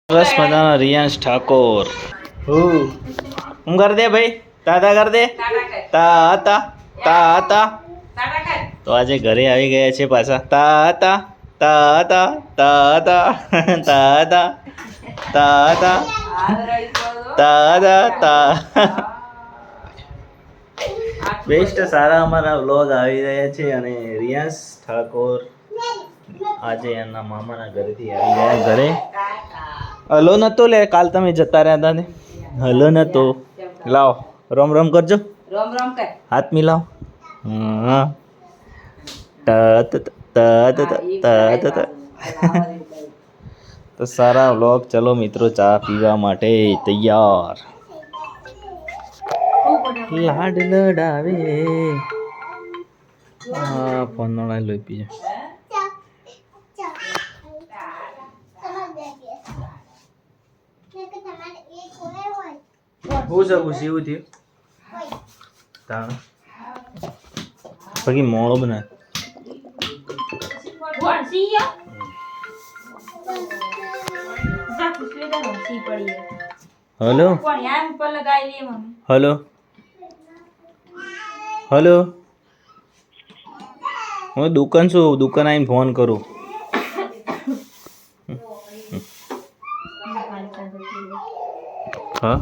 સરસ મજાના રિયાંશ ઠાકોર હું कर दे भाई તાતા कर दे તાતા તાતા તો આજે ઘરે આવી ગયા છે પાછા તાતા તાતા તાતા તાતા તાતા તાતા તા બેસ્ટ સારા અમારા વ્લોગ આવી રહ્યા છે અને રિયાંશ ઠાકોર આજે એના મામાના ઘરેથી આવી ગયા ઘરે હલો નતો લે કાલ તમે જતા રહ્યા હતા ને હલો નતો લાવો રોમ રોમ કરજો રોમ રોમ કર હાથ મિલાવો હા ત ત ત ત તો સારા વ્લોગ ચલો મિત્રો ચા પીવા માટે તૈયાર લાડ લડાવે હા ફોન નો લઈ પીજે हो सकूँ सीव थी ताण बाकी मोड़ो बना हेलो हेलो हेलो હું દુકાન છું દુકાન આવીને ફોન કરું હા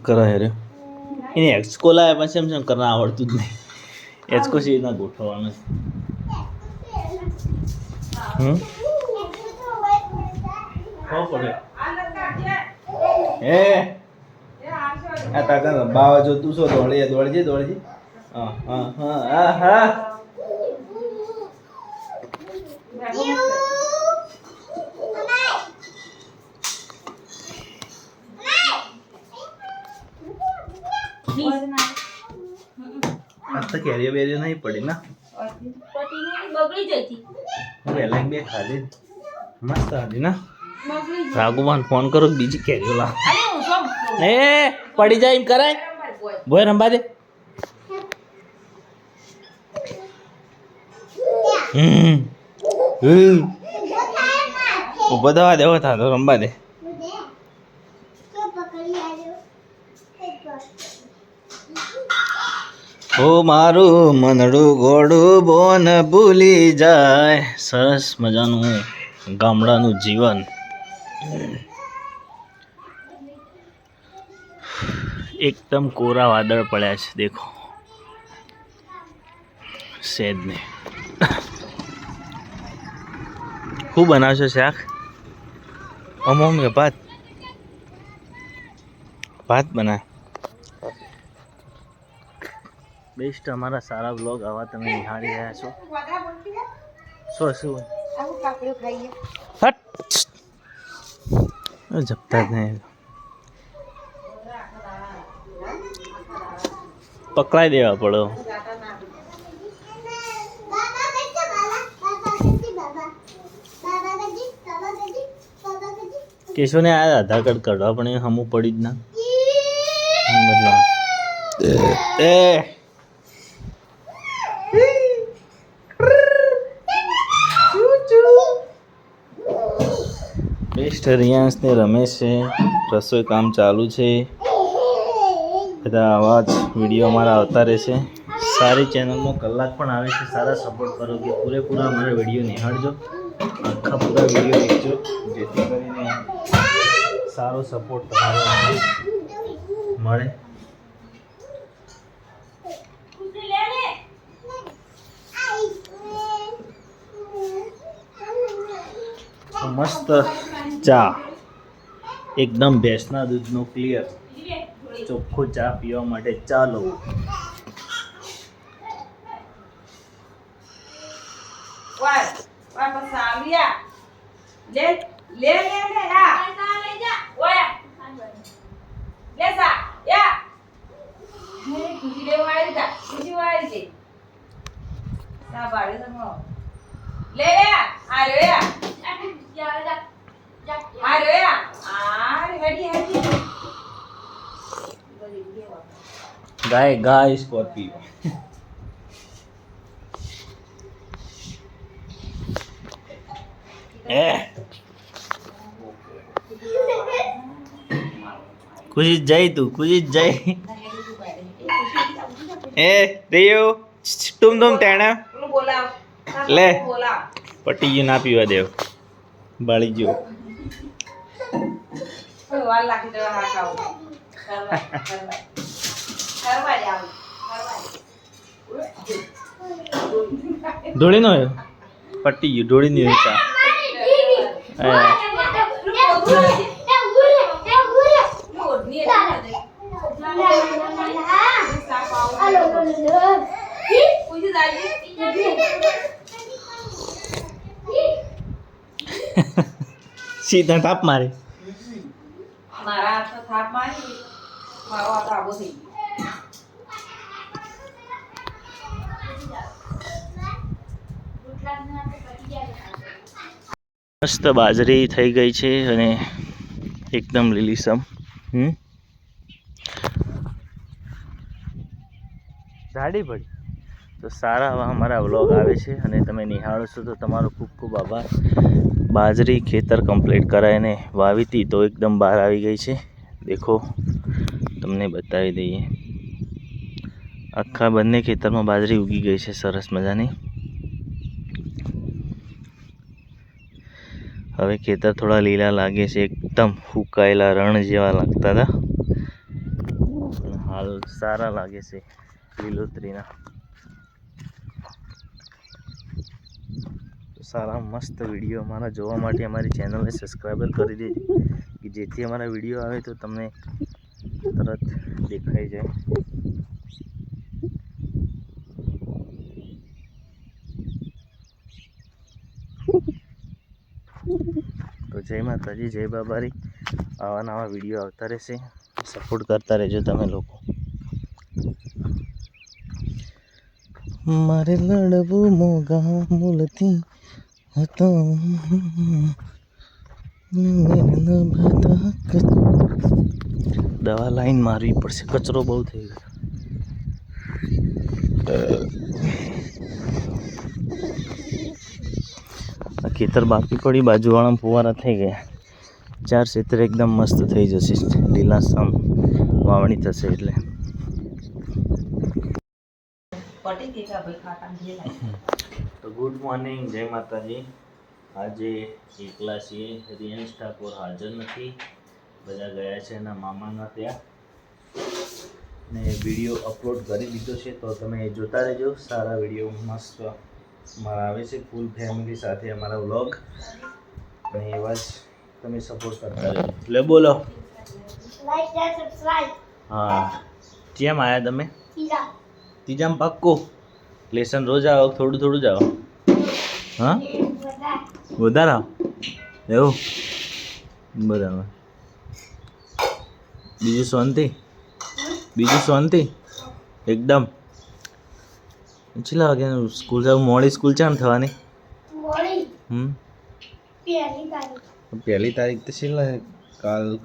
કરા રે એને એક્સકો લાવે પછી એમ શું કરવા આવડતું જ નહીં એક્સકો સી રીતના ગોઠવવાનું પડે એ આ તાકા બાવા જો તું શું દોડજે હા હા હા હા आज तक कैरियर वेरियर नहीं पड़ी ना पटी नहीं बगड़ी जाती पहले भी खाली मस्त आदी ना राघुमान फोन करो बीजी कैरियर ला ए पड़ी जाए इम कराए बोय रंबा दे બધા દેવો થા તો રંબા દે ઓ મારું મનડું ગોડું બોન ભૂલી જાય સરસ મજાનું ગામડાનું જીવન એકદમ કોરા વાદળ પડ્યા છે દેખો સેજ ને શું બનાવશો શાક અમોમ કે ભાત બના બેસ્ટ અમારા સારા બ્લોગ આવા તમે નિહાળી રહ્યા છો શું હટ જપતા જ નહીં પકડાઈ દેવા પડો કેશોને આ આધાર કાર્ડ કાઢવા પણ એ હમું પડી જ ના બદલા એ બેસ્ટ રિયાંશ ને રમેશ છે રસોઈ કામ ચાલુ છે બધા આવા જ વિડીયો અમારા આવતા રહેશે સારી ચેનલમાં કલાક પણ આવે છે સારા સપોર્ટ કરો કે પૂરેપૂરા અમારા વિડીયો નિહાળજો આખા પૂરા વિડીયો દેખજો જેથી કરીને સારો સપોર્ટ તમારો મળે મસ્ત ચા એકદમ ભેંસના દૂધનો ક્લિયર ચોખ્ખો ચા પીવા માટે ચાલો ગાય સ્કોર્પિયો. ખુશી જઈ તું ખુશી જઈ દેવ તુમ ટેણા પેલું બોલાવ લે. બોલાવ પટી ગયું ના પીવા દેવ બાળી ગયો. કોઈ વાર લાગી દેવા હા ખાવ કરવા દે આવ ઢોળી નો આવ્યો પટી ગયું ઢોળી નહીં ચા. સીધા તાપ મારે. મારા હાથ થાપ મારી મારો હાથ આવો થઈ ગયો. મસ્ત બાજરી થઈ ગઈ છે અને એકદમ લીલીસમ. જાડી પડી તો સારા આવા અમારા વ્લોગ આવે છે અને તમે નિહાળો છો તો તમારો ખૂબ ખૂબ આભાર. બાજરી ખેતર કમ્પ્લીટ કરાવીને વાવી હતી તો એકદમ બહાર આવી ગઈ છે. દેખો તમને બતાવી દઈએ. આખા બંને ખેતરમાં બાજરી ઉગી ગઈ છે સરસ મજાની. હવે ખેતર થોડા લીલા લાગે છે એકદમ ફૂંકાયેલા રણ જેવા લાગતા હતા પણ હાલ સારા લાગે છે લીલોતરીના. સારા મસ્ત વિડીયો અમારા જોવા માટે અમારી ચેનલને સબસ્ક્રાઈબર કરી દેજો કે જેથી અમારા વિડીયો આવે તો તમને તરત દેખાઈ જાય. તો જય માતાજી જય બાબારી. આવા નવા વિડીયો આવતા રહેશે. સપોર્ટ કરતા રહેજો તમે લોકો. મારે લડવું મોગા મૂલથી હતો દવા લાઈન મારવી પડશે કચરો બહુ થઈ ગયો. ખેતર બાકી પડી બાજુવાળા ફુવારા થઈ ગયા. 4 ક્ષેત્ર એકદમ મસ્ત થઈ જશે લીલાસમ વાવણી થશે એટલે. તો ગુડ મોર્નિંગ જય માતાજી. આજે એકલા છીએ. રિયાંશ ઠાકોર હાજર નથી, બધા ગયા છે એના મામાના ત્યાં ને વિડીયો અપલોડ કરી દીધો છે તો તમે જોતા રહેજો. સારા વિડીયો મસ્ત મારા આવે છે ફૂલ ફેમિલી સાથે અમારા વ્લોગ અને એવા જ તમે સપોર્ટ કરતા રહેજો. લે બોલો. હા કેમ આવ્યા તમે? ત્રીજામાં પાક્કો લેસન રોજ આવો થોડું થોડું જ આવો? હા વધારે આવો એવું બરાબર. બીજું શાંતિ? બીજું શાંતિ એકદમ? કેટલા વાગ્યાનું સ્કૂલ છે? મોડી સ્કૂલ ચામ થવાની? પહેલી તારીખ તો છે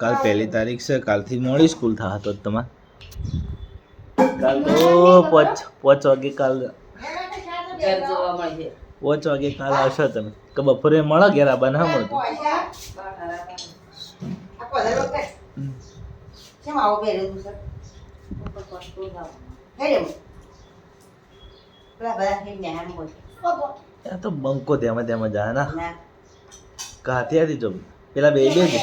કાલ પહેલી તારીખ છે. કાલથી મોડી સ્કૂલ થવા તો તમારે કાલ તો 5 વાગે કાલ 5 વાગે કાલ આવશો તમે કે બપોરે મળો ઘેર આબા ના મળતું? તો બંકો તેમાં તેમાં જાય ના કાથી હતી જો પેલા બે બે છે.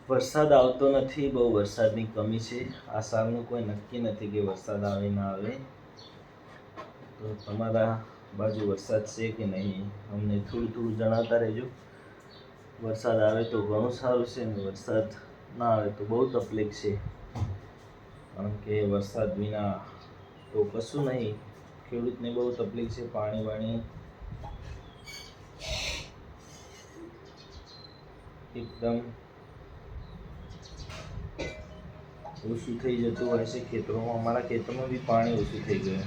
વરસાદ આવતો નથી, બહુ વરસાદની કમી છે. આ સાલનું કોઈ નક્કી નથી કે વરસાદ આવે ના આવે. તો તમારા બાજુ વરસાદ છે કે નહીં અમને થોડું થોડું જણાવતા રહેજો. વરસાદ આવે તો ઘણું સારું છે ને વરસાદ ના આવે તો બહુ તકલીફ છે, કારણ કે વરસાદ વિના તો કશું નહીં. ખેડૂતને બહુ તકલીફ છે. પાણી વાણી એકદમ ઓછું થઈ જતું હોય છે ખેતરોમાં. અમારા ખેતરમાં બી પાણી ઓછું થઈ ગયું.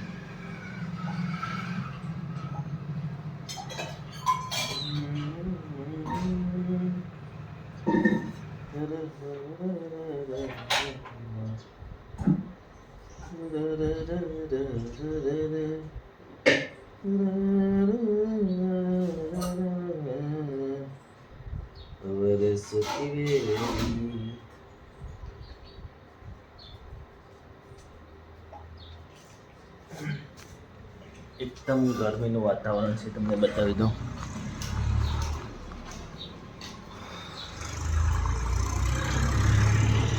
એકદમ ગરમીનું વાતાવરણ છે, તમને બતાવી દઉં.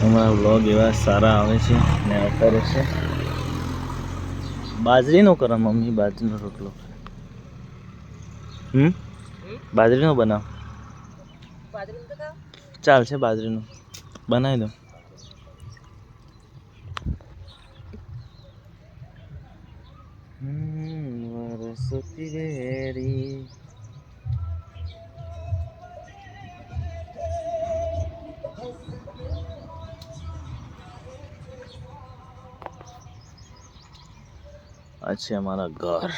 અમારા વ્લોગ એવા સારા આવે છે ને આવતા રહેશે. બાજરીનો કરો મમ્મી, બાજરીનો રોટલો. બાજરીનો બનાવ. ચાલશે, બાજરીનો બનાવી દો. વરસતી વેરી આ છે અમારા ઘર.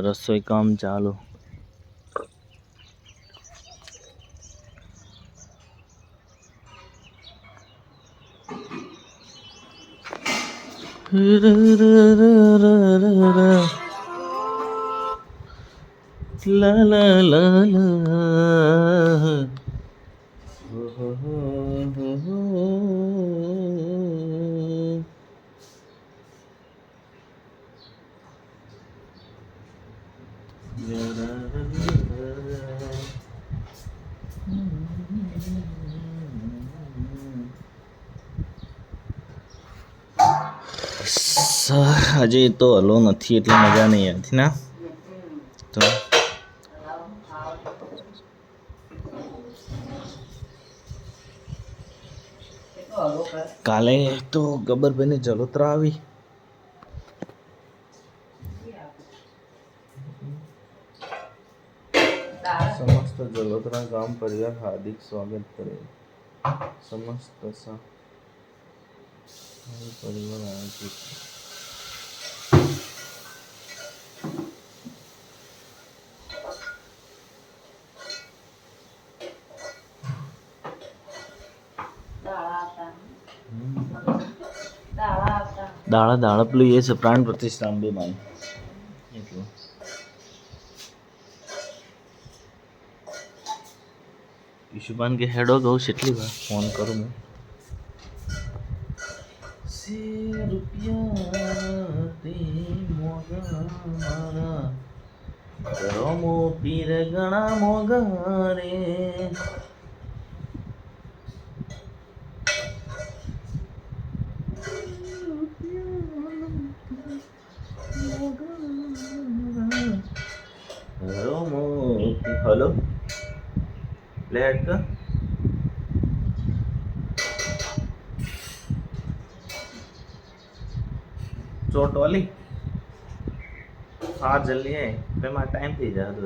રસોઈ કામ ચાલુ. લા લા લા લા. હજી તો હલો નથી એટલે મજા નહીં આવતી ના. તો કાલે તો ગબ્બરભાઈને જલોત્રા આવી. સમસ્ત જલોત્રા ગામ પરિવાર હાર્દિક સ્વાગત કરે. સમસ્ત પરિવાર આયોજિત દાડા પેલું એ છે પ્રાણ પ્રતિષ્ઠા અંબે માન એટલું. ઈશુબાન કે હેડો ગઉં કેટલી વાર ફોન કરું હું. રમો પીર ગણા મોગા રે. હલો લેટ ચોટ વાલી હા જલ્દી આય પેમાં ટાઈમ થઈ જાય તો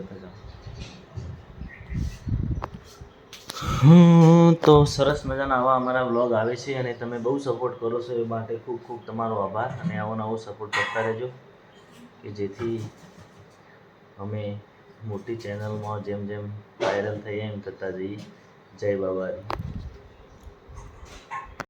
તો સરસ મજાના આવા અમારા વ્લોગ આવે છે અને તમે બહુ સપોર્ટ કરો છો એ માટે ખૂબ ખૂબ તમારો આભાર. અને આવો નવો સપોર્ટ કરતા રહેજો કે જેથી અમે મોટી ચેનલમાં જેમ જેમ વાયરલ થઈએ એમ થતા જઈએ. જય બાબા.